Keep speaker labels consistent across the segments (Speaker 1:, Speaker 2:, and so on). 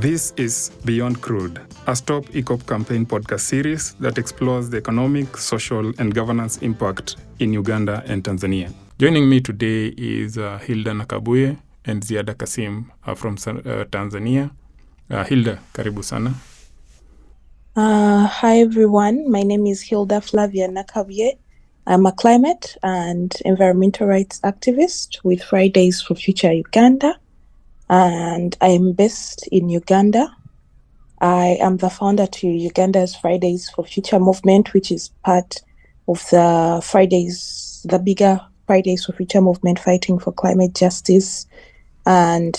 Speaker 1: This is Beyond Crude, a Stop EACOP campaign podcast series that explores the economic, social, and governance impact in Uganda and Tanzania. Joining me today is Hilda Nakabuye and Ziada Kasim from Tanzania. Hilda, karibu sana.
Speaker 2: Hi everyone, my name is Hilda Flavia Nakabuye. I'm a climate and environmental rights activist with Fridays for Future Uganda, and I'm based in Uganda. I am the founder to Uganda's Fridays for Future movement, which is part of the bigger Fridays for Future movement fighting for climate justice. And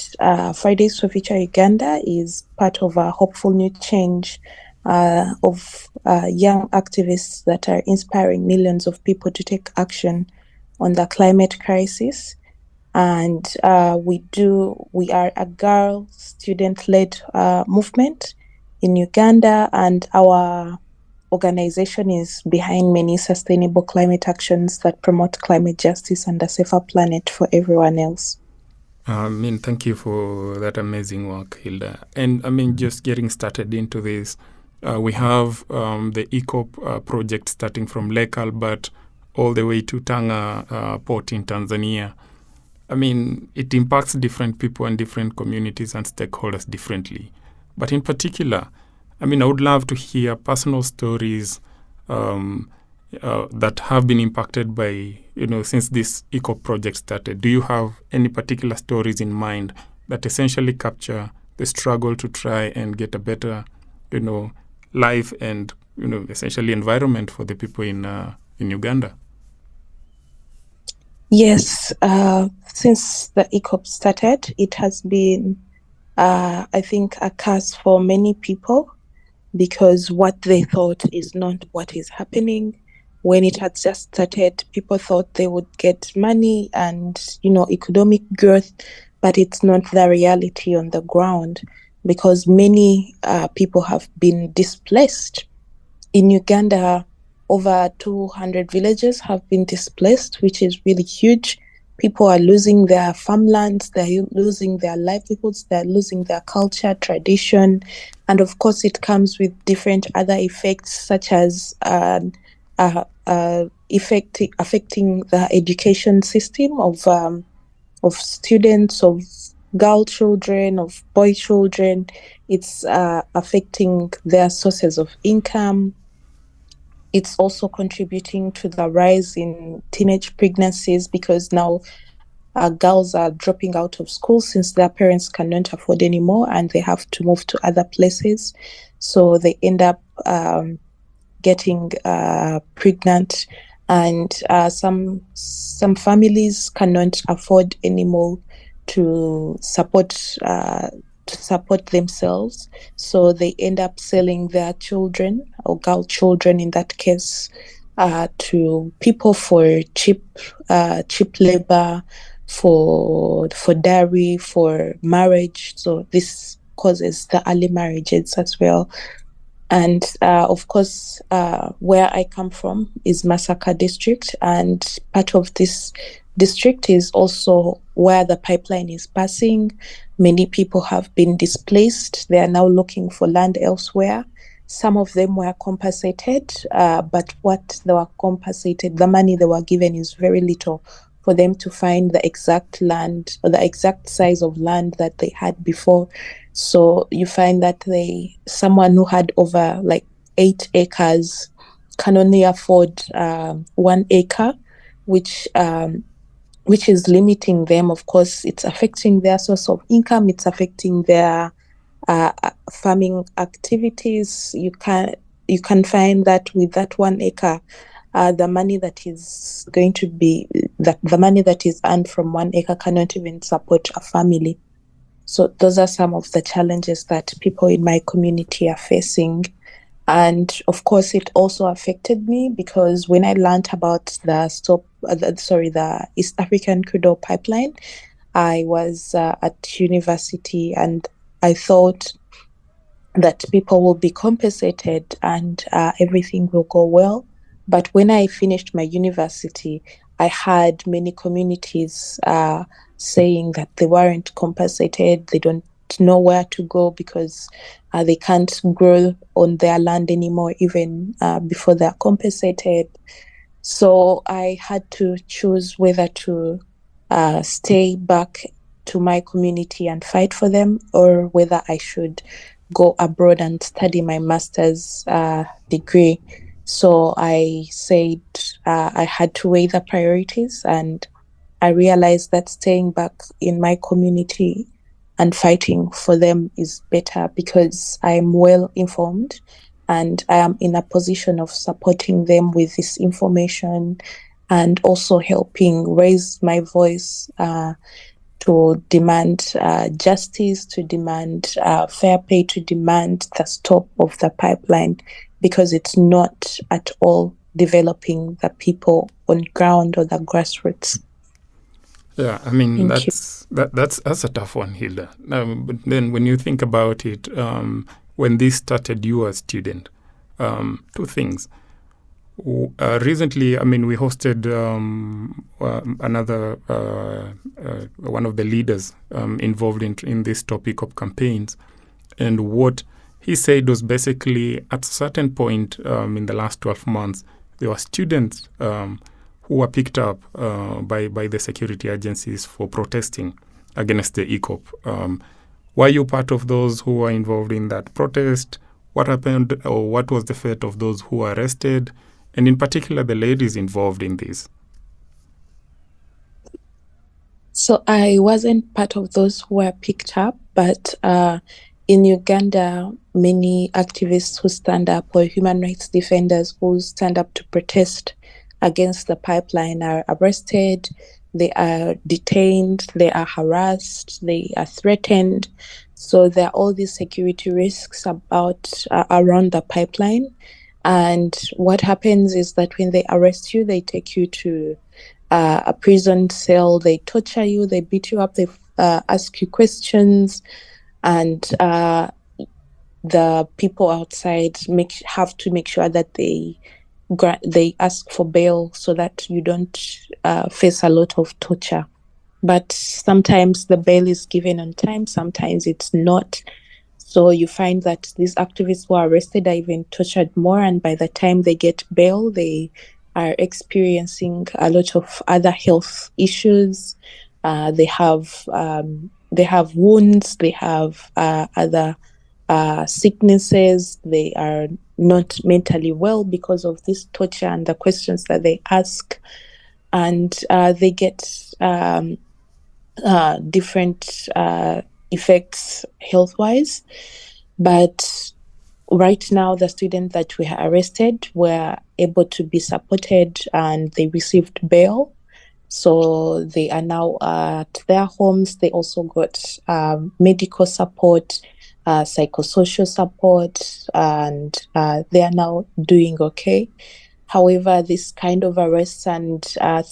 Speaker 2: Fridays for Future Uganda is part of a hopeful new change of young activists that are inspiring millions of people to take action on the climate crisis. And we are a girl student-led movement in Uganda, and our organization is behind many sustainable climate actions that promote climate justice and a safer planet for everyone else.
Speaker 1: Thank you for that amazing work, Hilda. And just getting started into this, we have the EACOP project starting from Lake Albert all the way to Tanga port in Tanzania. It impacts different people and different communities and stakeholders differently. But in particular, I would love to hear personal stories that have been impacted by, since this EACOP project started. Do you have any particular stories in mind that essentially capture the struggle to try and get a better, life and, essentially environment for the people in Uganda?
Speaker 2: Yes, since the EACOP started, it has been, I think, a curse for many people because what they thought is not what is happening. When it had just started, people thought they would get money and, economic growth, but it's not the reality on the ground because many people have been displaced. In Uganda, over 200 villages have been displaced, which is really huge. People are losing their farmlands, they're losing their livelihoods, they're losing their culture, tradition, and of course it comes with different other effects such as affecting the education system of students, of girl children, of boy children. It's affecting their sources of income. It's also contributing to the rise in teenage pregnancies because now girls are dropping out of school since their parents cannot afford anymore and they have to move to other places. So they end up getting pregnant, and some families cannot afford anymore to support themselves, so they end up selling their children, or girl children in that case, to people for cheap labor, for dowry, for marriage. So this causes the early marriages as well. And of course, where I come from is Masaka district, and part of this district is also where the pipeline is passing. Many people have been displaced. They are now looking for land elsewhere. Some of them were compensated, but what they were compensated, the money they were given is very little for them to find the exact land or the exact size of land that they had before. So you find that someone who had over 8 acres can only afford 1 acre, which is limiting them. Of course, it's affecting their source of income. It's affecting their farming activities. You can find that with that 1 acre, the money that is going to be the money that is earned from 1 acre cannot even support a family. So those are some of the challenges that people in my community are facing. And of course, it also affected me because when I learned about the East African Crude Oil Pipeline, I was at university and I thought that people will be compensated and everything will go well. But when I finished my university, I had many communities saying that they weren't compensated, they don't know where to go because they can't grow on their land anymore, even before they're compensated. So I had to choose whether to stay back to my community and fight for them, or whether I should go abroad and study my master's degree. So I said I had to weigh the priorities, and I realized that staying back in my community and fighting for them is better because I am well informed and I am in a position of supporting them with this information and also helping raise my voice to demand justice, to demand fair pay, to demand the stop of the pipeline because it's not at all developing the people on ground or the grassroots.
Speaker 1: Yeah, I mean
Speaker 2: Thank you.
Speaker 1: that's a tough one, Hilda. But then when you think about it, when this started, you were a student. Two things. Recently, I mean, we hosted another one of the leaders involved in this topic of campaigns, and what he said was basically at a certain point in the last 12 months, there were students who were picked up by the security agencies for protesting against the EACOP. Were you part of those who were involved in that protest? What happened, or what was the fate of those who were arrested? And in particular, the ladies involved in this.
Speaker 2: So I wasn't part of those who were picked up, but in Uganda, many activists who stand up or human rights defenders who stand up to protest against the pipeline are arrested, they are detained, they are harassed, they are threatened. So there are all these security risks around the pipeline. And what happens is that when they arrest you, they take you to a prison cell, they torture you, they beat you up, they ask you questions, and the people outside have to make sure that they ask for bail so that you don't face a lot of torture. But sometimes the bail is given on time, sometimes it's not. So you find that these activists who are arrested are even tortured more, and by the time they get bail, they are experiencing a lot of other health issues. They have wounds, they have other sicknesses. They are not mentally well because of this torture and the questions that they ask, and they get different effects health wise. But right now, the students that we arrested were able to be supported and they received bail. So they are now at their homes. They also got medical support, psychosocial support, and they are now doing okay. However, this kind of arrests and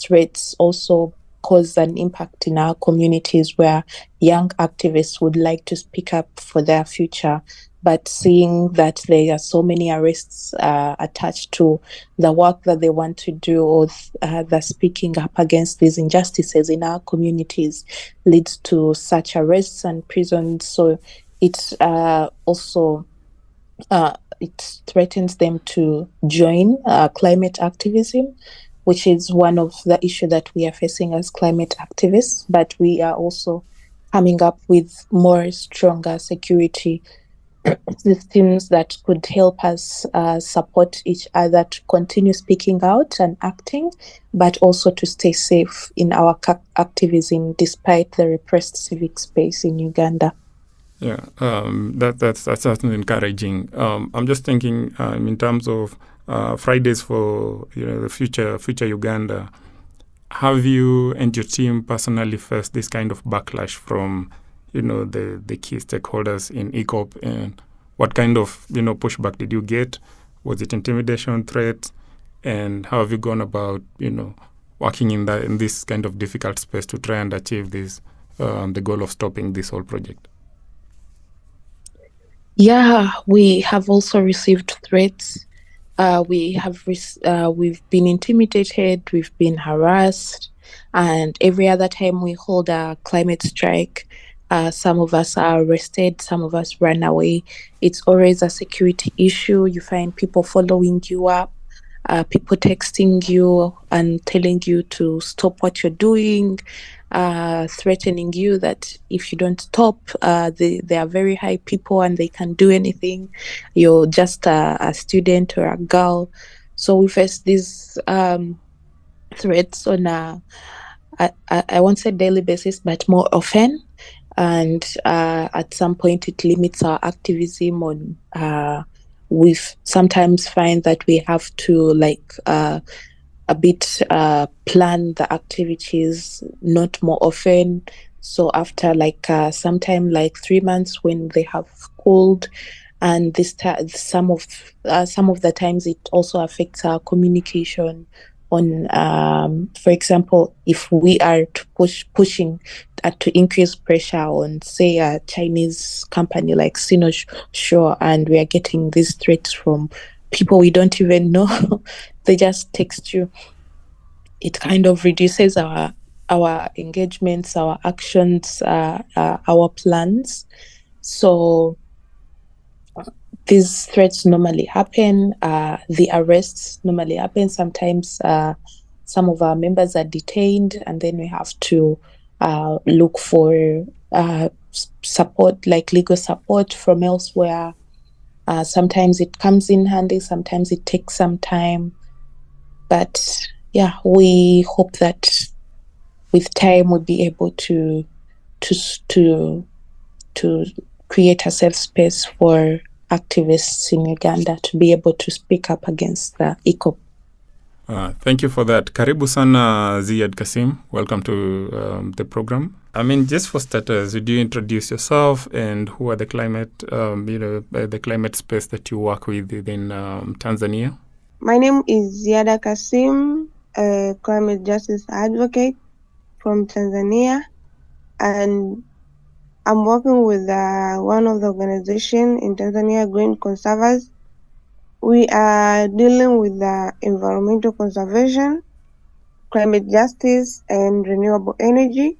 Speaker 2: threats also cause an impact in our communities where young activists would like to speak up for their future. But seeing that there are so many arrests attached to the work that they want to do, or the speaking up against these injustices in our communities, leads to such arrests and prisons. So it also it threatens them to join climate activism, which is one of the issues that we are facing as climate activists. But we are also coming up with more stronger security systems that could help us support each other to continue speaking out and acting, but also to stay safe in our activism despite the repressed civic space in Uganda.
Speaker 1: Yeah, that's certainly encouraging. I'm just thinking in terms of Fridays for the future Uganda. Have you and your team personally faced this kind of backlash from the key stakeholders in EACOP, and what kind of pushback did you get? Was it intimidation, threats, and how have you gone about working in this kind of difficult space to try and achieve this the goal of stopping this whole project?
Speaker 2: Yeah, we have also received threats. We've been intimidated, we've been harassed, and every other time we hold a climate strike, Some of us are arrested, some of us run away. It's always a security issue. You find people following you up, people texting you and telling you to stop what you're doing, threatening you that if you don't stop, they are very high people and they can do anything. You're just a student or a girl. So we face these threats on I won't say daily basis, but more often. And at some point, it limits our activism on. We sometimes find that we have to a bit plan the activities, not more often. So after sometime like 3 months when they have cooled, and some of the times it also affects our communication on for example, if we are to pushing to increase pressure on, say, a Chinese company like Sure, and we are getting these threats from people we don't even know. They just text you. It kind of reduces our engagements, our actions, our plans. So these threats normally happen. The arrests normally happen. Sometimes some of our members are detained, and then we have to look for support, like legal support from elsewhere. Sometimes it comes in handy, sometimes it takes some time. But yeah, we hope that with time we'll be able to to to create a safe space for activists in Uganda to be able to speak up against the EACOP.
Speaker 1: Thank you for that. Karibu sana Ziad Kasim. Welcome to the program. I mean, just for starters, would you introduce yourself and who are the the climate space that you work with within Tanzania?
Speaker 3: My name is Ziada Kasim, a climate justice advocate from Tanzania, and I'm working with one of the organizations in Tanzania, Green Conservers. We are dealing with environmental conservation, climate justice, and renewable energy.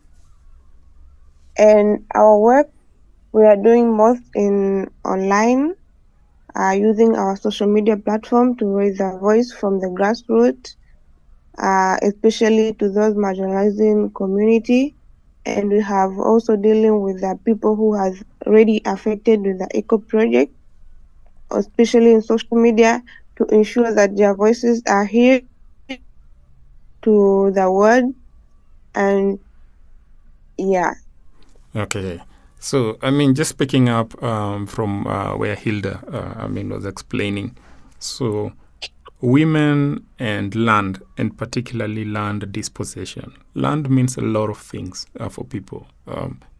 Speaker 3: And our work, we are doing most in online, using our social media platform to raise our voice from the grassroots, especially to those marginalizing community. And we have also dealing with the people who has already affected with the eco project, especially in social media, to ensure that their voices are heard to the world. And yeah.
Speaker 1: Okay. So, I mean, just picking up from where Hilda, was explaining. So, women and land, and particularly land dispossession. Land means a lot of things for people.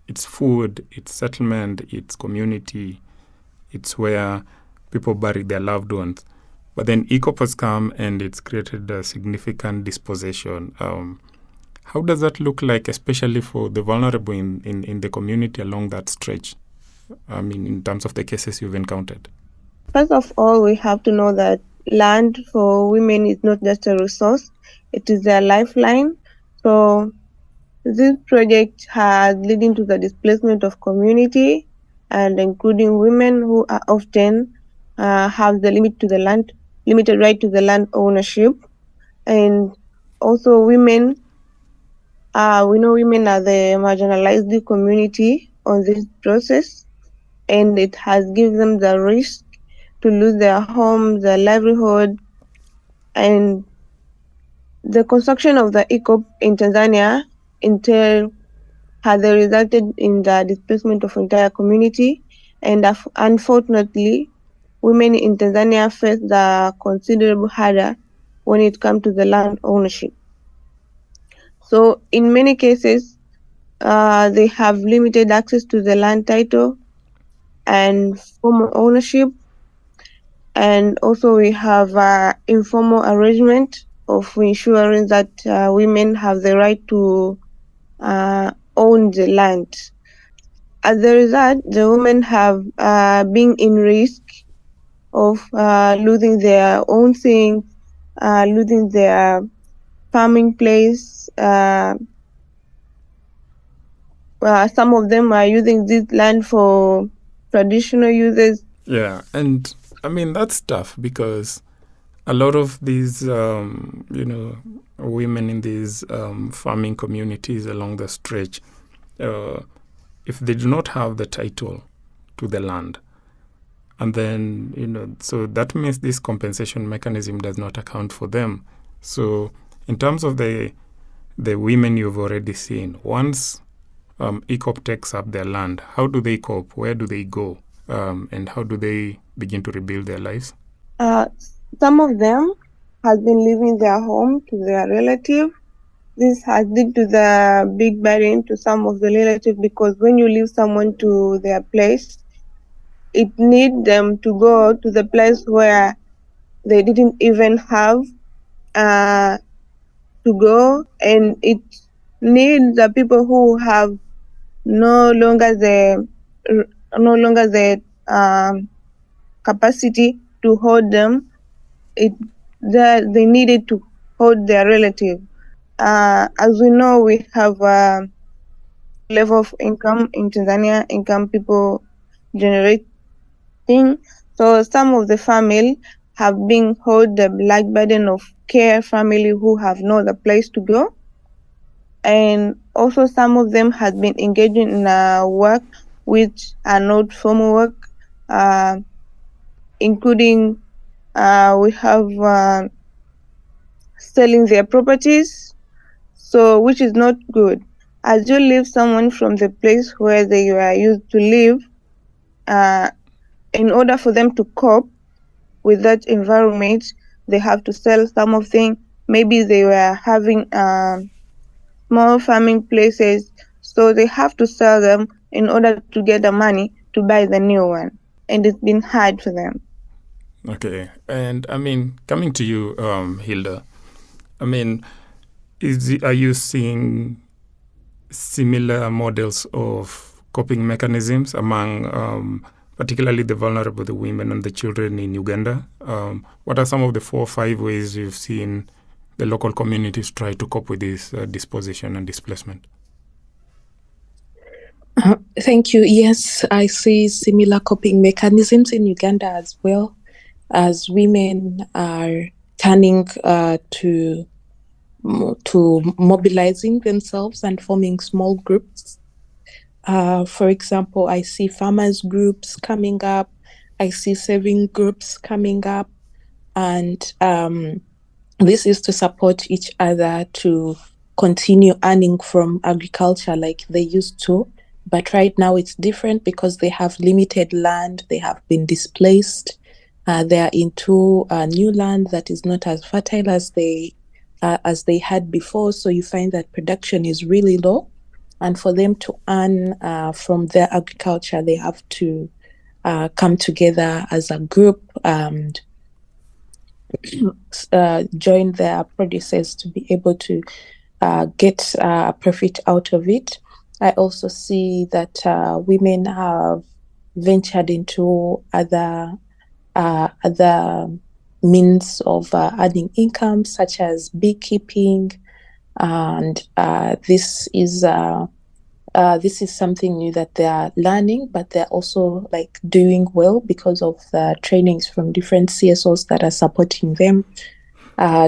Speaker 1: It's food, it's settlement, it's community, it's where people bury their loved ones. But then EACOP has come and it's created a significant dispossession. How does that look like, especially for the vulnerable in the community along that stretch? I mean, in terms of the cases you've encountered.
Speaker 3: First of all, we have to know that land for women is not just a resource, it is their lifeline. So this project has leading to the displacement of community, and including women who are often have the limited right to the land ownership. And also women, we know women are the marginalized community on this process, and it has given them the risk to lose their homes, their livelihood. And the construction of the EACOP in Tanzania has resulted in the displacement of entire community. And unfortunately, women in Tanzania face the considerable harder when it comes to the land ownership. So in many cases, they have limited access to the land title and formal ownership. And also we have informal arrangement of ensuring that women have the right to own the land. As a result, the women have been in risk of losing their own things, losing their farming place, some of them are using this land for traditional uses.
Speaker 1: Yeah, and I mean that's tough because a lot of these, women in these farming communities along the stretch, if they do not have the title to the land, and then so that means this compensation mechanism does not account for them. So, in terms of the women you've already seen, once EACOP takes up their land, how do they cope? Where do they go? And how do they begin to rebuild their lives?
Speaker 3: Some of them has been leaving their home to their relative. This has led to the big burden to some of the relatives, because when you leave someone to their place, it needs them to go to the place where they didn't even have to go, and it needs the people who have no longer the capacity to hold them. They needed to hold their relative. As we know, we have a level of income in Tanzania, income people generating. So some of the family have been hold the black burden of care family who have no other place to go. And also some of them has been engaging in work which are not formal work, including we have selling their properties, so which is not good. As you leave someone from the place where they were used to live, in order for them to cope with that environment, they have to sell some of them. Maybe they were having small farming places, so they have to sell them in order to get the money to buy the new one, and it's been hard for them.
Speaker 1: Okay, and I mean, coming to you, Hilda, I mean, are you seeing similar models of coping mechanisms among particularly the vulnerable, the women and the children in Uganda? What are some of the 4 or 5 ways you've seen the local communities try to cope with this disposition and displacement?
Speaker 2: Thank you. Yes, I see similar coping mechanisms in Uganda as well, as women are turning to mobilizing themselves and forming small groups. For example, I see farmers groups coming up. I see saving groups coming up, and this is to support each other to continue earning from agriculture like they used to. But right now it's different because they have limited land, they have been displaced, they are into new land that is not as fertile as they had before. So you find that production is really low. And for them to earn from their agriculture, they have to come together as a group and join their producers to be able to get a profit out of it. I also see that women have ventured into other means of earning income, such as beekeeping, and this is something new that they are learning, but they're also like doing well because of the trainings from different CSOs that are supporting them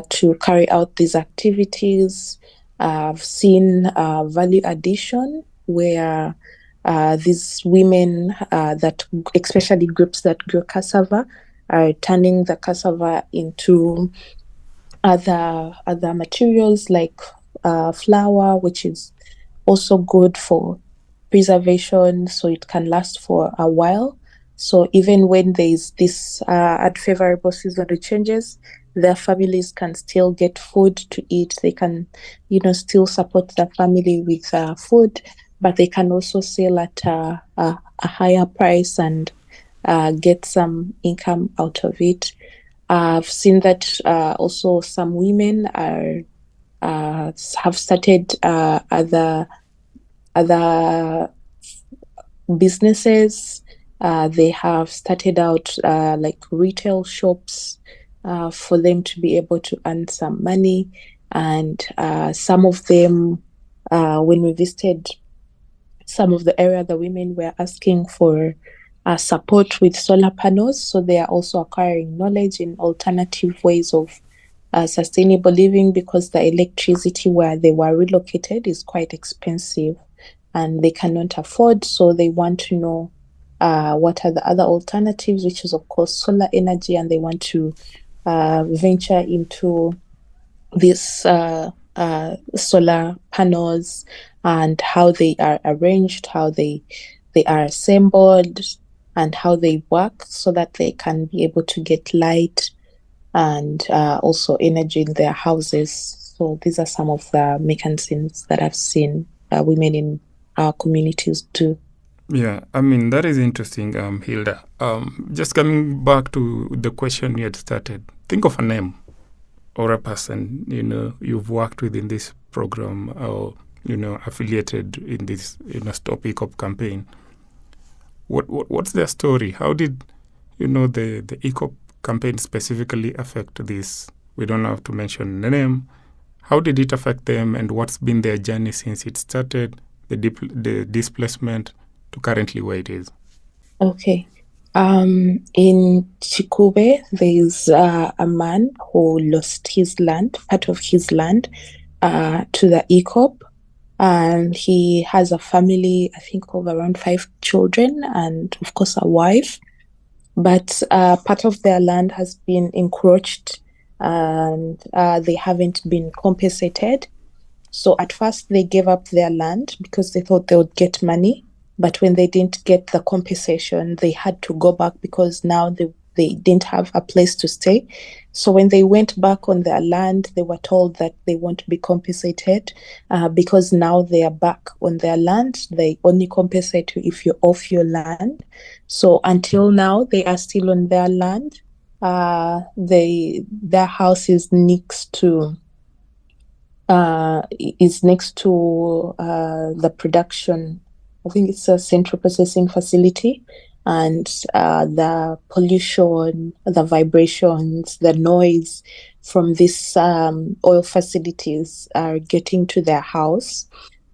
Speaker 2: to carry out these activities. I've seen value addition where these women that, especially groups that grow cassava, are turning the cassava into other materials like flour, which is also good for preservation, so it can last for a while. So even when there is this unfavorable seasonal changes, their families can still get food to eat. They can, still support their family with food, but they can also sell at a higher price and get some income out of it. I've seen that also some women have started other businesses. They have started out like retail shops for them to be able to earn some money. And some of them, when we visited some of the area the women were asking for support with solar panels. So they are also acquiring knowledge in alternative ways of sustainable living, because the electricity where they were relocated is quite expensive and they cannot afford. So they want to know what are the other alternatives, which is, of course, solar energy, and they want to venture into this solar panels and how they are arranged, how they are assembled, and how they work, so that they can be able to get light and also energy in their houses. So these are some of the mechanisms that I've seen women in our communities do.
Speaker 1: Yeah, I mean, that is interesting, Hilda. Just coming back to the question you had started, think of a name or a person, you've worked with in this program, or, affiliated in this, Stop EACOP campaign. What's their story? How did, the EACOP campaign specifically affect this? We don't have to mention the name. How did it affect them, and what's been their journey since it started, the displacement, to currently where it is?
Speaker 2: Okay. In Chikube, there's a man who lost his land, part of his land, to the EACOP. And he has a family, I think, of around 5 children and, of course, a wife. But part of their land has been encroached, and they haven't been compensated. So at first they gave up their land because they thought they would get money. But when they didn't get the compensation, they had to go back, because now they didn't have a place to stay. So when they went back on their land, they were told that they won't be compensated because now they are back on their land. They only compensate you if you're off your land. So until now, they are still on their land. Their house is next to the production. I think it's a central processing facility, and the pollution, the vibrations, the noise from these oil facilities are getting to their house.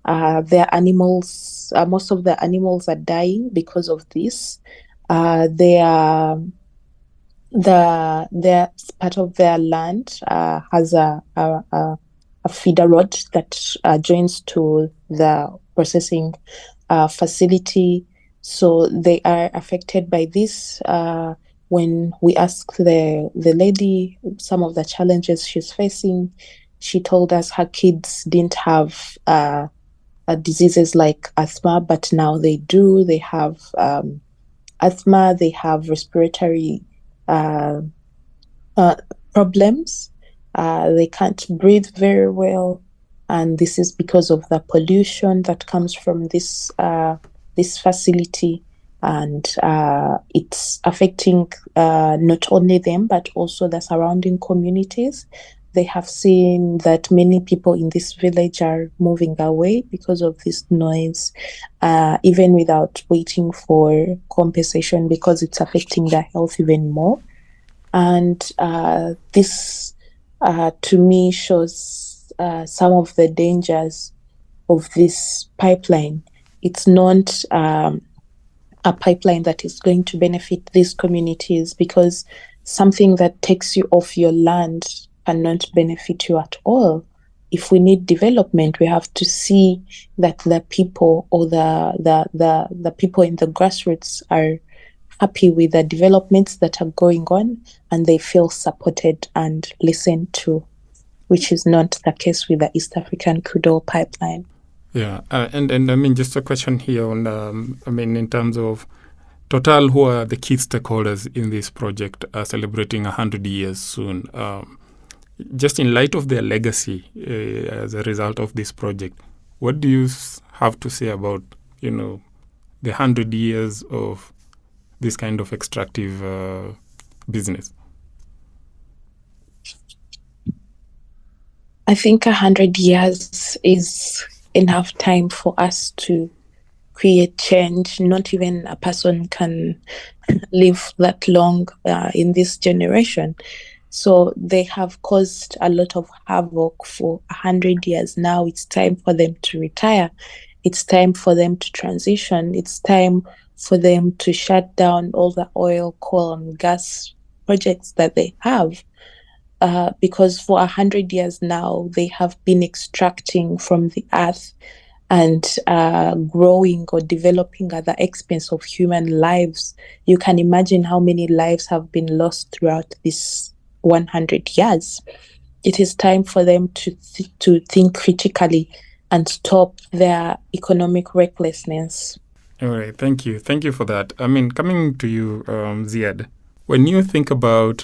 Speaker 2: Their animals, most of the animals are dying because of this. Their part of their land has a feeder rod that joins to the processing facility. So they are affected by this. When we asked the lady some of the challenges she's facing, she told us her kids didn't have diseases like asthma, but now they do. They have asthma, they have respiratory uh, problems. They can't breathe very well, and this is because of the pollution that comes from this facility, and it's affecting not only them but also the surrounding communities. They have seen that many people in this village are moving away because of this noise, even without waiting for compensation, because it's affecting their health even more. And this, to me, shows some of the dangers of this pipeline. It's not a pipeline that is going to benefit these communities, because something that takes you off your land cannot benefit you at all. If we need development, we have to see that the people, or the people in the grassroots, are happy with the developments that are going on, and they feel supported and listened to, which is not the case with the East African crude oil pipeline.
Speaker 1: Yeah, and I mean, just a question here on, in terms of Total, who are the key stakeholders in this project, are celebrating 100 years soon. Just in light of their legacy as a result of this project, what do you have to say about, the 100 years of this kind of extractive business?
Speaker 2: I think 100 years is enough time for us to create change. Not even a person can live that long in this generation. So they have caused a lot of havoc for 100 years. Now it's time for them to retire. It's time for them to transition. It's time for them to shut down all the oil, coal, and gas projects that they have. Because for 100 years now, they have been extracting from the earth and growing or developing at the expense of human lives. You can imagine how many lives have been lost throughout this 100 years. It is time for them to think critically and stop their economic recklessness.
Speaker 1: All right, thank you. Thank you for that. I mean, coming to you, Ziad, when you think about,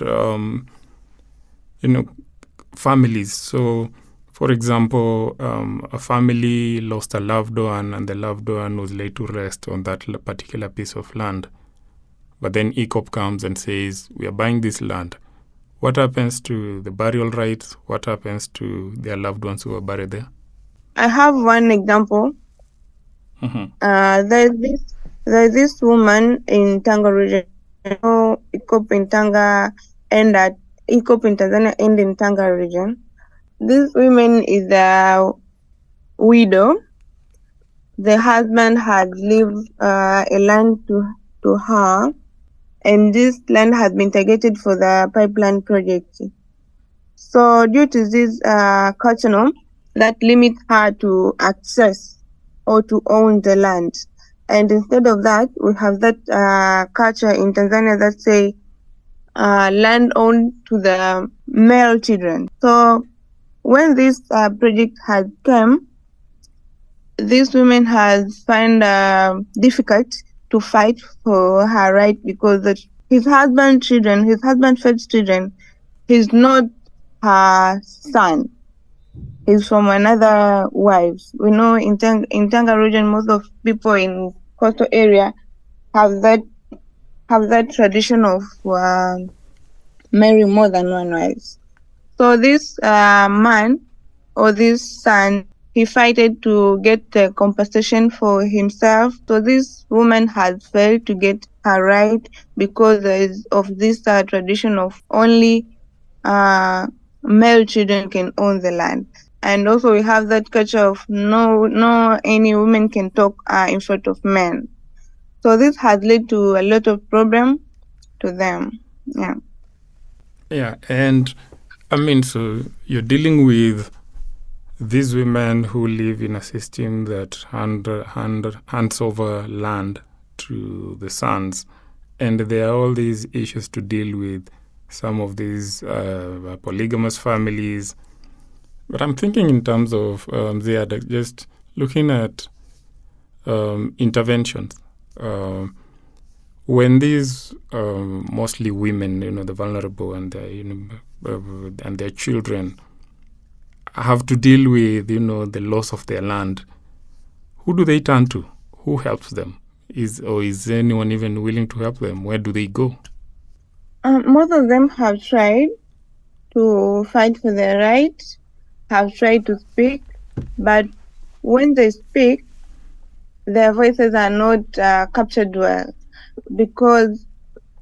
Speaker 1: families, so for example, a family lost a loved one and the loved one was laid to rest on that particular piece of land. But then EACOP comes and says, we are buying this land. What happens to the burial rights? What happens to their loved ones who are buried there?
Speaker 3: I have one example. There's this woman in Tanga region. EACOP in Tanga and at EACOP in Tanzania and in Tanga region. This woman is a widow. The husband had left a land to her, and this land has been targeted for the pipeline project. So due to this custom that limits her to access or to own the land. And instead of that, we have that culture in Tanzania that say land owned to the male children. So when this project had come, this woman has found difficult to fight for her right because his husband's first children, he's not her son. He's from another wife. We know in Tanga region, most of people in coastal area have that tradition of marrying more than one wife. So this man or this son, he fighted to get the compensation for himself. So this woman has failed to get her right because of this tradition of only male children can own the land. And also we have that culture of no any woman can talk in front of men. So this has led to a lot of problem to them. Yeah.
Speaker 1: Yeah, and I mean, so you're dealing with these women who live in a system that hands over land to the sons, and there are all these issues to deal with. Some of these polygamous families, but I'm thinking in terms of just looking at interventions. When these mostly women, the vulnerable and their children have to deal with, the loss of their land, who do they turn to? Who helps them? Is anyone even willing to help them? Where do they go?
Speaker 3: Most of them have tried to fight for their rights, have tried to speak, but when they speak, their voices are not captured well because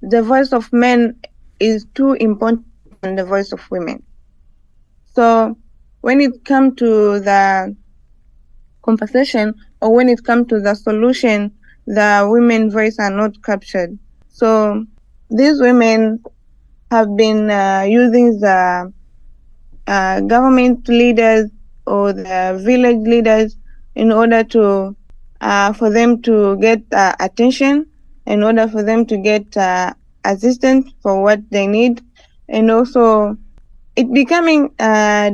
Speaker 3: the voice of men is too important than the voice of women. So when it comes to the compensation or when it comes to the solution, the women's voice are not captured. So these women have been using the government leaders or the village leaders in order to for them to get attention, in order for them to get assistance for what they need, and also it becoming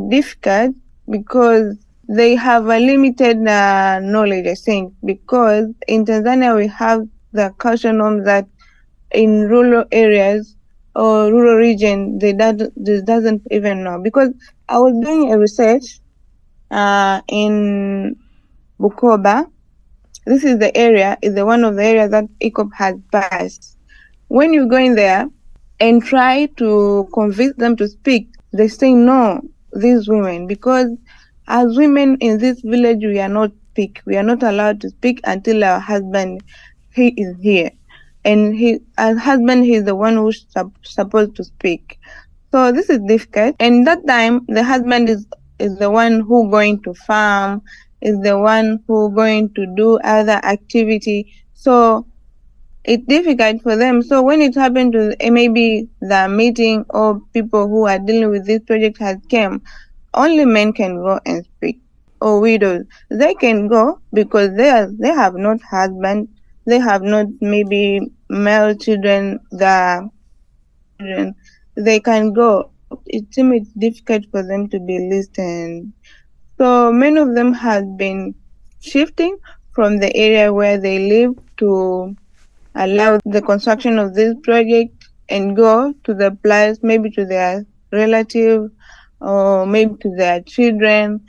Speaker 3: difficult because they have a limited knowledge, I think, because in Tanzania we have the cultural norms that in rural areas or rural region they doesn't even know. Because I was doing a research in Bukoba. This is one of the areas that EACOP has passed. When you go in there and try to convince them to speak, they say no, these women, because as women in this village we are not allowed to speak until our husband he is here, and as husband he's the one who's supposed to speak. So this is difficult, and that time the husband is the one who going to farm is the one who going to do other activity. So it's difficult for them. So when it happened to maybe the meeting or people who are dealing with this project has came, only men can go and speak. Or widows, they can go because they have not husband, they have not maybe male children, children, they can go. It seems difficult for them to be listened. So many of them have been shifting from the area where they live to allow the construction of this project and go to the place, maybe to their relative or maybe to their children.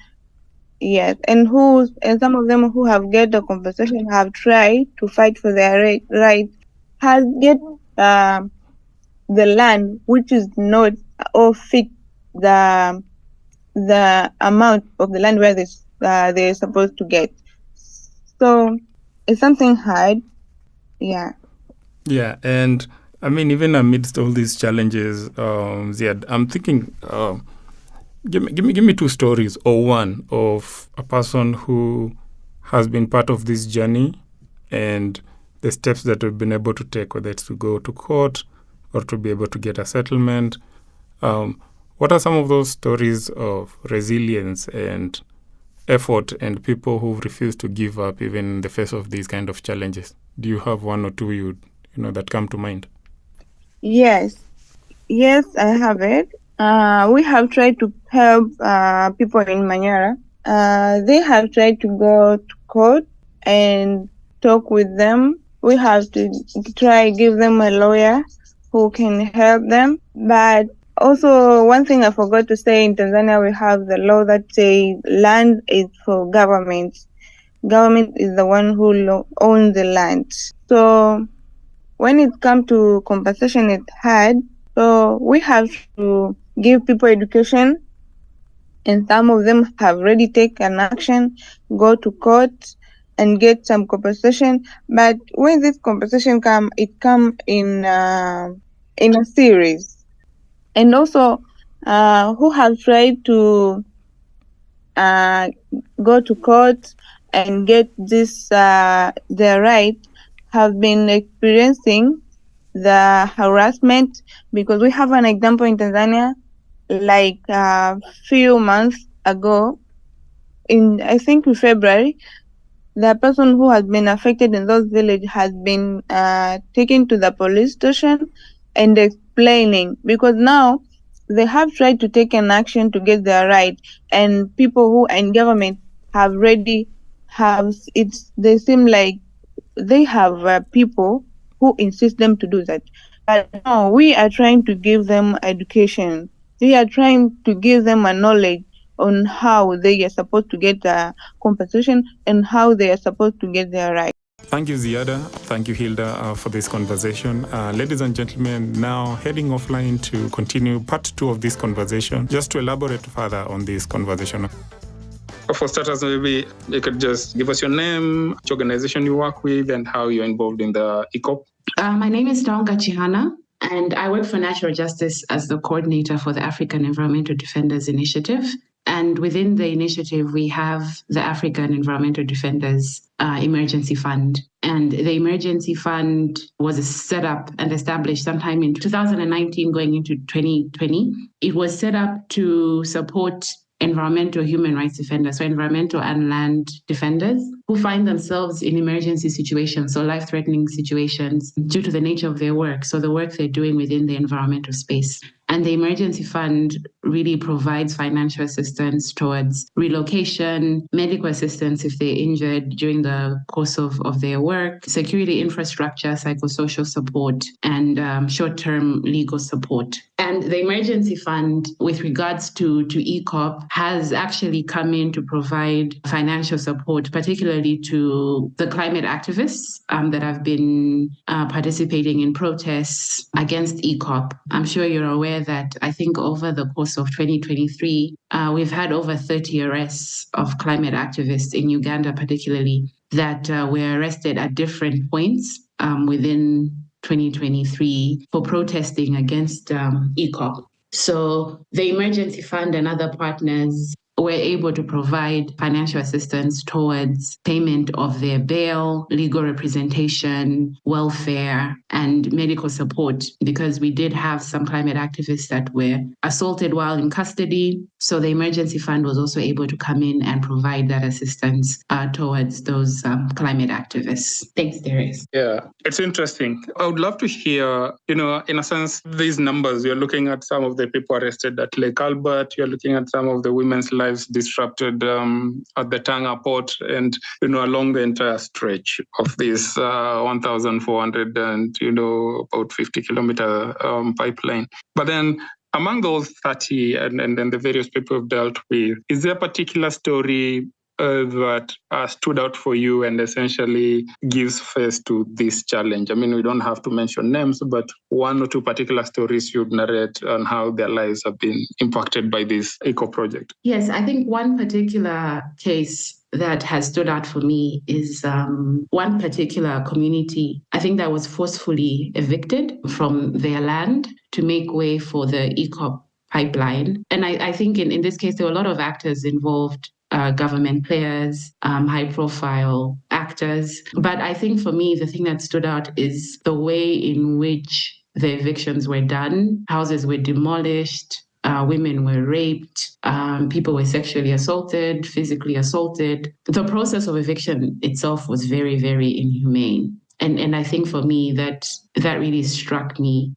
Speaker 3: Yes, and some of them who have get the compensation have tried to fight for their right, has get the land which is not or fit the the amount of the land where they're supposed to get. So it's something hard. Yeah.
Speaker 1: Yeah, and I mean, even amidst all these challenges, Ziad, I'm thinking, give me two stories or one of a person who has been part of this journey and the steps that we've been able to take, whether it's to go to court or to be able to get a settlement. What are some of those stories of resilience and effort and people who refuse to give up even in the face of these kind of challenges? Do you have one or two you know that come to mind?
Speaker 3: Yes. Yes, I have it. We have tried to help people in Manyara. They have tried to go to court and talk with them. We have to try give them a lawyer who can help them. But also, one thing I forgot to say, in Tanzania, we have the law that say land is for government. Government is the one who owns the land. So when it comes to compensation, it's hard. So we have to give people education, and some of them have already taken action, go to court and get some compensation. But when this compensation come, it come in a series. And also, who have tried to go to court and get this their right have been experiencing the harassment, because we have an example in Tanzania, like a few months ago, in I think in February, the person who has been affected in those villages has been taken to the police station and explaining, because now they have tried to take an action to get their right, and people who are in government have already have it's they seem like they have people who insist them to do that. But now we are trying to give them education. We are trying to give them a knowledge on how they are supposed to get compensation and how they are supposed to get their right.
Speaker 1: Thank you, Ziada. Thank you, Hilda, for this conversation. Ladies and gentlemen, now heading offline to continue part 2 of this conversation, just to elaborate further on this conversation. For starters, maybe you could just give us your name, which organization you work with, and how you're involved in the EACOP.
Speaker 4: My name is Taonga Chihana, and I work for Natural Justice as the coordinator for the African Environmental Defenders Initiative. And within the initiative, we have the African Environmental Defenders Emergency Fund. And the Emergency Fund was set up and established sometime in 2019 going into 2020. It was set up to support environmental human rights defenders, so environmental and land defenders who find themselves in emergency situations, so life-threatening situations due to the nature of their work, so the work they're doing within the environmental space. And the Emergency Fund really provides financial assistance towards relocation, medical assistance if they're injured during the course of their work, security infrastructure, psychosocial support, and short-term legal support. And the Emergency Fund, with regards to EACOP, has actually come in to provide financial support, particularly to the climate activists that have been participating in protests against EACOP. I'm sure you're aware that I think over the course of 2023, we've had over 30 arrests of climate activists in Uganda, particularly, that were arrested at different points within 2023 for protesting against EACOP. So the Emergency Fund and other partners were able to provide financial assistance towards payment of their bail, legal representation, welfare, and medical support, because we did have some climate activists that were assaulted while in custody. So the emergency fund was also able to come in and provide that assistance towards those climate activists. Thanks, Darius.
Speaker 1: Yeah, it's interesting. I would love to hear, in a sense, these numbers. You're looking at some of the people arrested at Lake Albert. You're looking at some of the women's lives disrupted at the Tanga port and, along the entire stretch of this 1,400 and, about 50-kilometer pipeline. But then among those 30 and the various people you've dealt with, is there a particular story that stood out for you and essentially gives face to this challenge? I mean, we don't have to mention names, but one or two particular stories you'd narrate on how their lives have been impacted by this EACOP project.
Speaker 4: Yes, I think one particular case that has stood out for me is one particular community, I think, that was forcefully evicted from their land to make way for the EACOP pipeline. And I think in this case, there were a lot of actors involved, government players, high-profile actors. But I think for me, the thing that stood out is the way in which the evictions were done. Houses were demolished, women were raped, people were sexually assaulted, physically assaulted. The process of eviction itself was very, very inhumane. And I think for me that really struck me,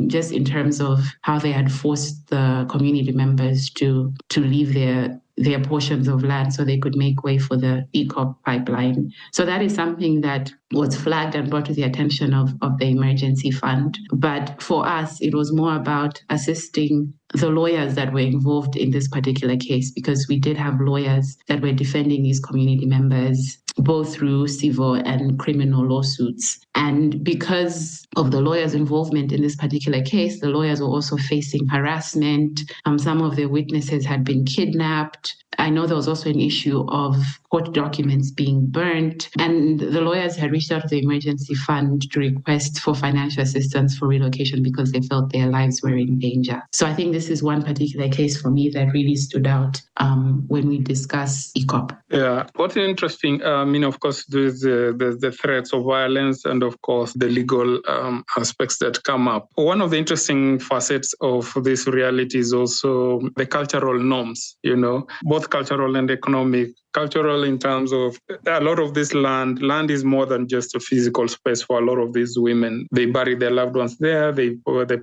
Speaker 4: just in terms of how they had forced the community members to leave their portions of land so they could make way for the EACOP pipeline. So that is something that was flagged and brought to the attention of the emergency fund. But for us, it was more about assisting the lawyers that were involved in this particular case, because we did have lawyers that were defending these community members, both through civil and criminal lawsuits. And because of the lawyers' involvement in this particular case, the lawyers were also facing harassment. Some of their witnesses had been kidnapped. I know there was also an issue of court documents being burnt, and the lawyers had reached out to the emergency fund to request for financial assistance for relocation because they felt their lives were in danger. So I think this is one particular case for me that really stood out when we discuss EACOP.
Speaker 1: Yeah, what's interesting, of course, there's the threats of violence and, of course, the legal aspects that come up. One of the interesting facets of this reality is also the cultural norms, both cultural and economic. Cultural in terms of a lot of this land is more than just a physical space for a lot of these women. They bury their loved ones there. They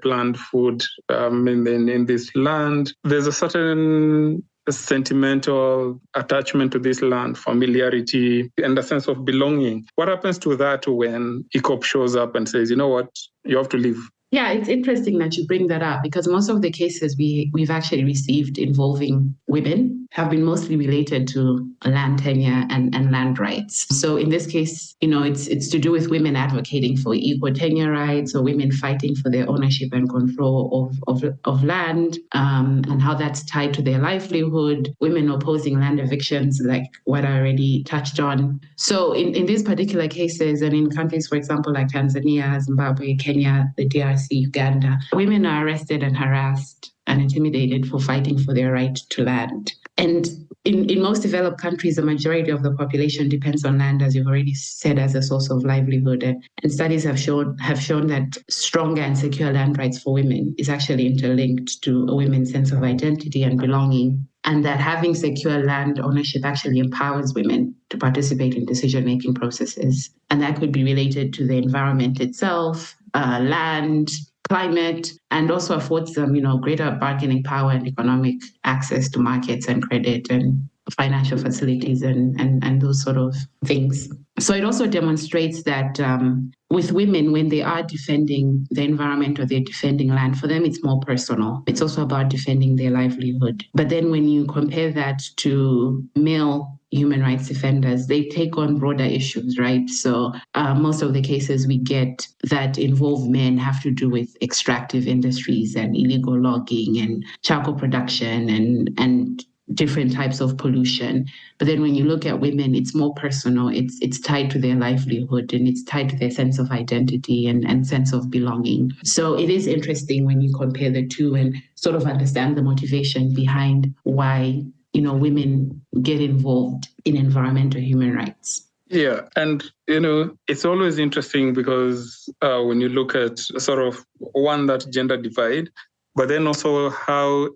Speaker 1: plant food in this land. There's a certain sentimental attachment to this land, familiarity, and a sense of belonging. What happens to that when EACOP shows up and says, you know what, you have to leave?
Speaker 4: Yeah, it's interesting that you bring that up, because most of the cases we've actually received involving women have been mostly related to land tenure and land rights. So in this case, it's to do with women advocating for equal tenure rights, or women fighting for their ownership and control of land, and how that's tied to their livelihood, women opposing land evictions, like what I already touched on. So in these particular cases, and in countries, for example, like Tanzania, Zimbabwe, Kenya, the DRC, Uganda, women are arrested and harassed and intimidated for fighting for their right to land. And in most developed countries, the majority of the population depends on land, as you've already said, as a source of livelihood. And studies have shown that stronger and secure land rights for women is actually interlinked to a women's sense of identity and belonging, and that having secure land ownership actually empowers women to participate in decision-making processes. And that could be related to the environment itself, land, climate, and also affords them, greater bargaining power and economic access to markets and credit and financial facilities and those sort of things. So it also demonstrates that with women, when they are defending the environment or they're defending land, for them, it's more personal. It's also about defending their livelihood. But then when you compare that to male human rights defenders, they take on broader issues, right? So most of the cases we get that involve men have to do with extractive industries and illegal logging and charcoal production and different types of pollution. But then when you look at women, it's more personal. It's tied to their livelihood, and it's tied to their sense of identity and sense of belonging. So it is interesting when you compare the two and sort of understand the motivation behind why women get involved in environmental human rights.
Speaker 1: Yeah, and it's always interesting because when you look at sort of that gender divide, but then also how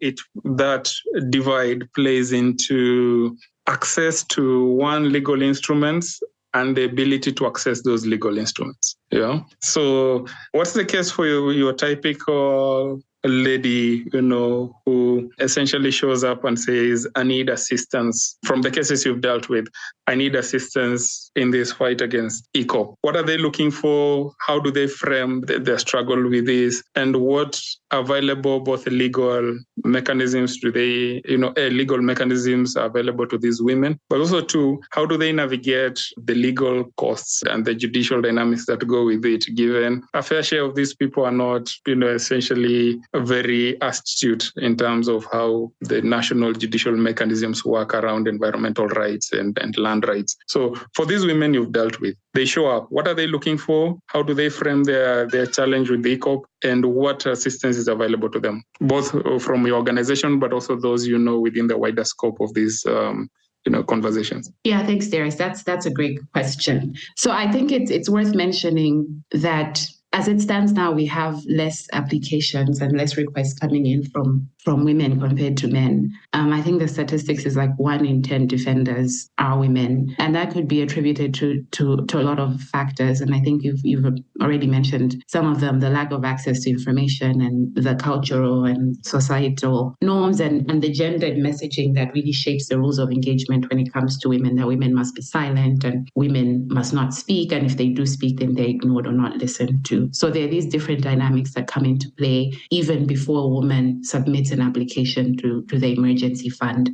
Speaker 1: that divide plays into access to legal instruments and the ability to access those legal instruments. Yeah. So what's the case for your typical lady, who essentially shows up and says, I need assistance from the cases you've dealt with. I need assistance in this fight against EACOP. What are they looking for? How do they frame their struggle with this? And what available both legal mechanisms legal mechanisms are available to these women, but also to how do they navigate the legal costs and the judicial dynamics that go with it, given a fair share of these people are not, essentially very astute in terms of how the national judicial mechanisms work around environmental rights and land rights. So for these women you've dealt with, they show up. What are they looking for? How do they frame their challenge with the EACOP? And what assistance is available to them, both from your organization, but also those within the wider scope of these conversations?
Speaker 4: Yeah, thanks, Darius. That's a great question. So I think it's worth mentioning that as it stands now, we have less applications and less requests coming in from women compared to men. I think the statistics is like 1 in 10 defenders are women, and that could be attributed to a lot of factors. And I think you've already mentioned some of them: the lack of access to information and the cultural and societal norms and the gendered messaging that really shapes the rules of engagement when it comes to women, that women must be silent and women must not speak. And if they do speak, then they're ignored or not listened to. So there are these different dynamics that come into play even before a woman submits an application to the emergency fund.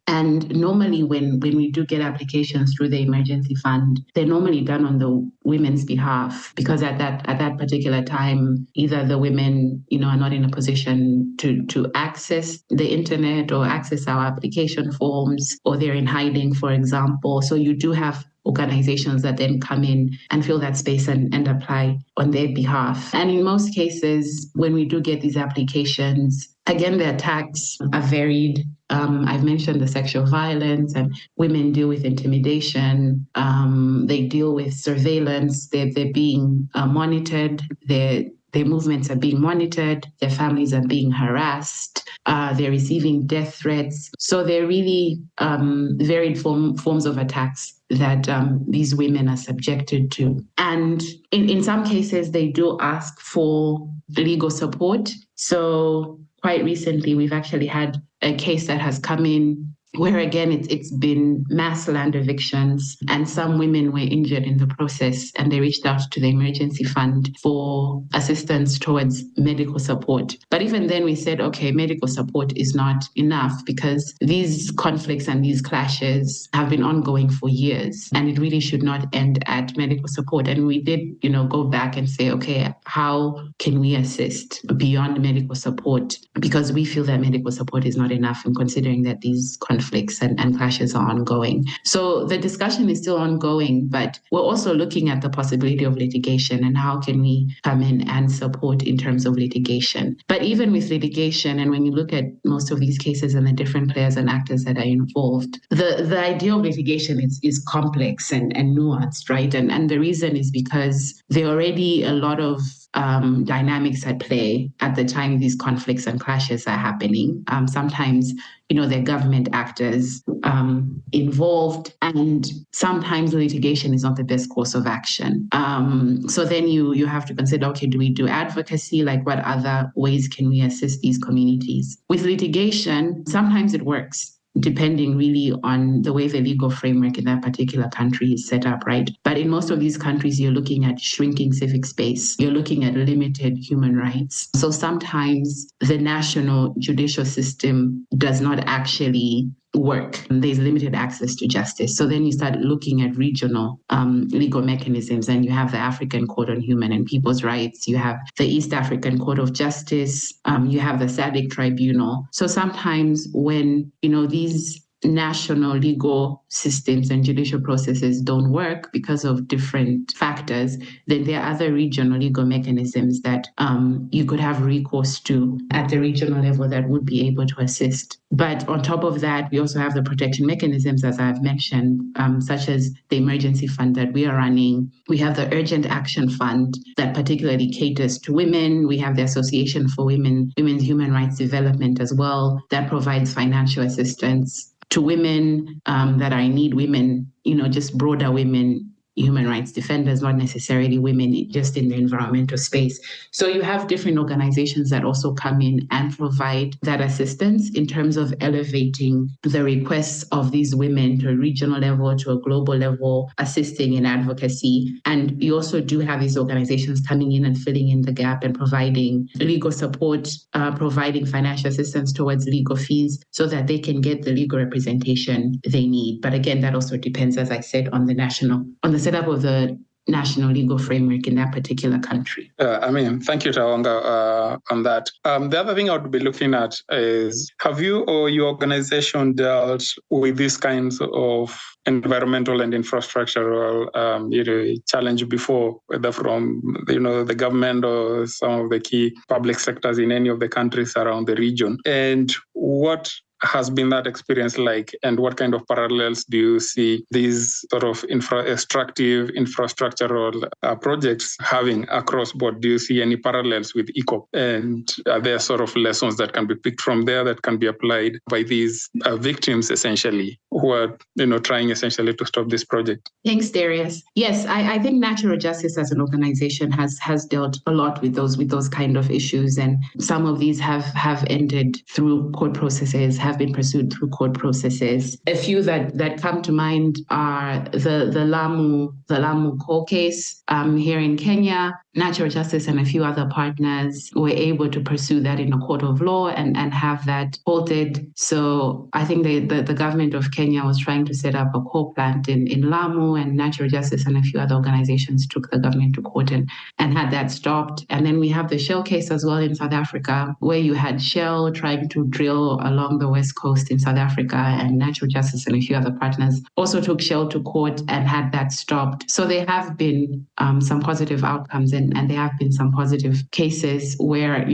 Speaker 4: And normally when we do get applications through the emergency fund, they're normally done on the women's behalf, because at that particular time, either the women, are not in a position to access the internet or access our application forms, or they're in hiding, for example. So you do have organizations that then come in and fill that space and apply on their behalf. And in most cases, when we do get these applications, again, the attacks are varied. I've mentioned the sexual violence, and women deal with intimidation. They deal with surveillance. They're being monitored. Their movements are being monitored. Their families are being harassed. They're receiving death threats. So they're really varied forms of attacks that these women are subjected to. And in some cases, they do ask for legal support. So quite recently, we've actually had a case that has come in where, again, it's been mass land evictions, and some women were injured in the process, and they reached out to the emergency fund for assistance towards medical support. But even then we said, okay, medical support is not enough, because these conflicts and these clashes have been ongoing for years, and it really should not end at medical support. And we did, go back and say, okay, how can we assist beyond medical support? Because we feel that medical support is not enough, and considering that these conflicts and clashes are ongoing. So the discussion is still ongoing, but we're also looking at the possibility of litigation and how can we come in and support in terms of litigation. But even with litigation, and when you look at most of these cases and the different players and actors that are involved, the idea of litigation is complex and nuanced, right? And the reason is because there are already a lot of dynamics at play at the time these conflicts and clashes are happening. Sometimes, there are government actors involved, and sometimes litigation is not the best course of action. So then you have to consider, okay, do we do advocacy? Like, what other ways can we assist these communities? With litigation, sometimes it works, depending really on the way the legal framework in that particular country is set up, right? But in most of these countries, you're looking at shrinking civic space. You're looking at limited human rights. So sometimes the national judicial system does not actually work. There's limited access to justice. So then you start looking at regional legal mechanisms, and you have the African Court on Human and People's Rights, you have the East African Court of Justice, you have the SADC Tribunal. So sometimes when, these national legal systems and judicial processes don't work because of different factors, then there are other regional legal mechanisms that you could have recourse to at the regional level that would be able to assist. But on top of that, we also have the protection mechanisms, as I've mentioned, such as the emergency fund that we are running. We have the Urgent Action Fund that particularly caters to women. We have the Association for Women's Human Rights Development as well, that provides financial assistance to women that are in need, women, just broader women, human rights defenders, not necessarily women just in the environmental space. So you have different organizations that also come in and provide that assistance in terms of elevating the requests of these women to a regional level, to a global level, assisting in advocacy. And you also do have these organizations coming in and filling in the gap and providing legal support, providing financial assistance towards legal fees so that they can get the legal representation they need. But again, that also depends, as I said, on the setup of the national legal framework in that particular country.
Speaker 1: Thank you, Tawanga, on that. The other thing I would be looking at is, have you or your organization dealt with these kinds of environmental and infrastructural challenge before, whether from the government or some of the key public sectors in any of the countries around the region? And what has been that experience like, and what kind of parallels do you see these sort of extractive infrastructural projects having across board? Do you see any parallels with EACOP? And are there sort of lessons that can be picked from there that can be applied by these victims, essentially, who are trying essentially to stop this project?
Speaker 4: Thanks, Darius. Yes, I think Natural Justice as an organization has dealt a lot with those kind of issues, and some of these have ended through court processes, have been pursued through court processes. A few that come to mind are the Lamu coal case here in Kenya. Natural Justice and a few other partners were able to pursue that in a court of law and have that halted. So I think the government of Kenya was trying to set up a coal plant in Lamu, and Natural Justice and a few other organizations took the government to court and had that stopped. And then we have the Shell case as well in South Africa, where you had Shell trying to drill along the west coast in South Africa, and Natural Justice and a few other partners also took Shell to court and had that stopped. So there have been some positive outcomes, and there have been some positive cases where,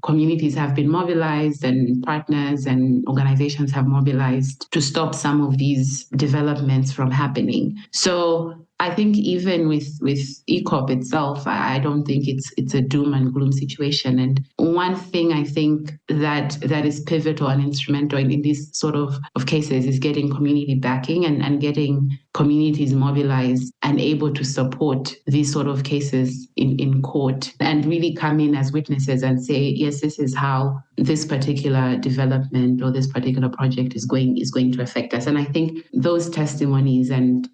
Speaker 4: communities have been mobilized and partners and organizations have mobilized to stop some of these developments from happening. So I think even with EACOP itself, I don't think it's a doom and gloom situation. And one thing I think that is pivotal and instrumental in these sort of cases is getting community backing and getting communities mobilized and able to support these sort of cases in court and really come in as witnesses and say, yes, this is how this particular development or this particular project is going to affect us. And I think those testimonies and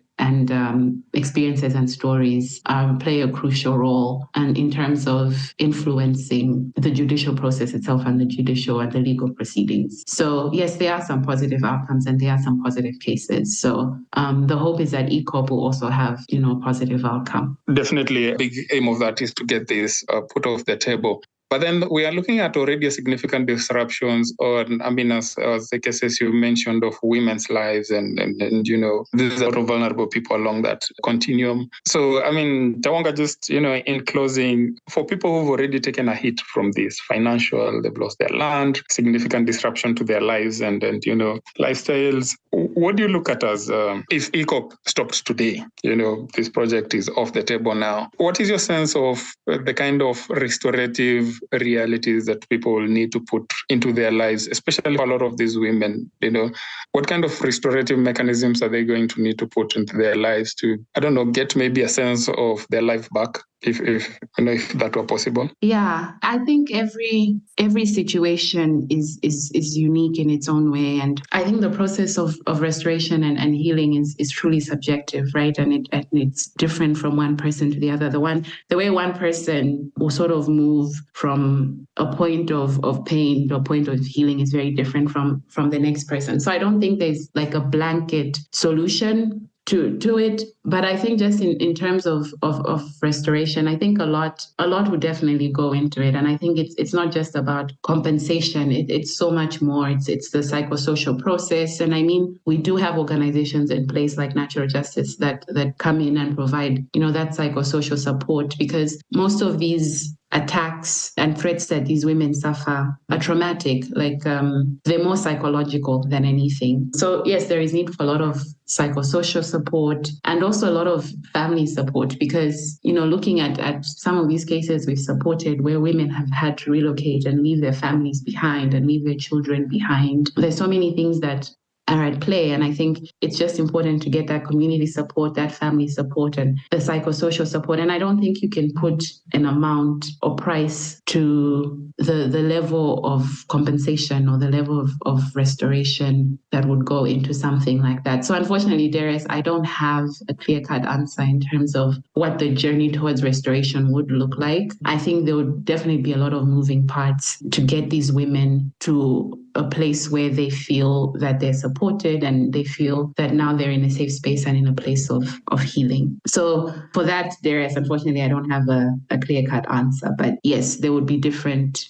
Speaker 4: experiences and stories play a crucial role and in terms of influencing the judicial process itself and the judicial and the legal proceedings. So yes, there are some positive outcomes and there are some positive cases. So the hope is that EACOP will also have, a positive outcome.
Speaker 1: Definitely a big aim of that is to get this put off the table. But then we are looking at already significant disruptions on, as the cases you mentioned of women's lives and there's a lot of vulnerable people along that continuum. So, Tawanga, just, in closing, for people who've already taken a hit from this financial, they've lost their land, significant disruption to their lives and lifestyles, what do you look at as, if EACOP stopped today, this project is off the table now, what is your sense of the kind of restorative realities that people need to put into their lives, especially for a lot of these women? What kind of restorative mechanisms are they going to need to put into their lives to, get maybe a sense of their life back, if that were possible?
Speaker 4: Yeah, I think every situation is unique in its own way, and I think the process of restoration and healing is truly subjective, right? And it's different from one person to the other. The way one person will sort of move from a point of pain to a point of healing is very different from the next person. So I don't think there's like a blanket solution. to it. But I think just in terms of restoration, I think a lot would definitely go into it. And I think it's not just about compensation. It's so much more. It's the psychosocial process. And I mean, we do have organizations in place like Natural Justice that come in and provide, that psychosocial support, because most of these attacks and threats that these women suffer are traumatic. Like they're more psychological than anything. So yes, there is need for a lot of psychosocial support and also a lot of family support, because looking at some of these cases we've supported where women have had to relocate and leave their families behind and leave their children behind. There's so many things that are at play. And I think it's just important to get that community support, that family support, and the psychosocial support. And I don't think you can put an amount or price to the level of compensation or the level of restoration that would go into something like that. So unfortunately, Darius, I don't have a clear-cut answer in terms of what the journey towards restoration would look like. I think there would definitely be a lot of moving parts to get these women to a place where they feel that they're supported and they feel that now they're in a safe space and in a place of healing. So for that, Darius, unfortunately, I don't have a clear-cut answer. But yes, there would be different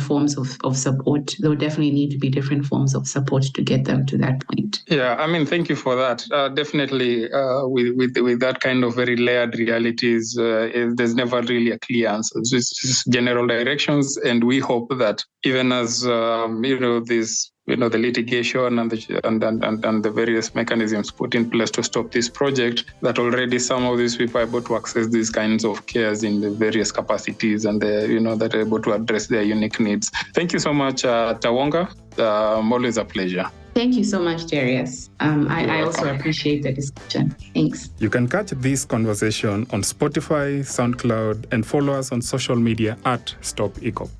Speaker 4: forms of support. There would definitely need to be different forms of support to get them to that point.
Speaker 1: Yeah, I mean, thank you for that. Definitely, with that kind of very layered realities, there's never really a clear answer. It's just general directions, and we hope that even as the litigation and the various mechanisms put in place to stop this project, that already some of these people are able to access these kinds of cares in the various capacities, and that are able to address their unique needs. Thank you so much, Tawonga. Always a pleasure.
Speaker 4: Thank you so much, Darius. I also appreciate the discussion. Thanks.
Speaker 1: You can catch this conversation on Spotify, SoundCloud, and follow us on social media at Stop EACOP.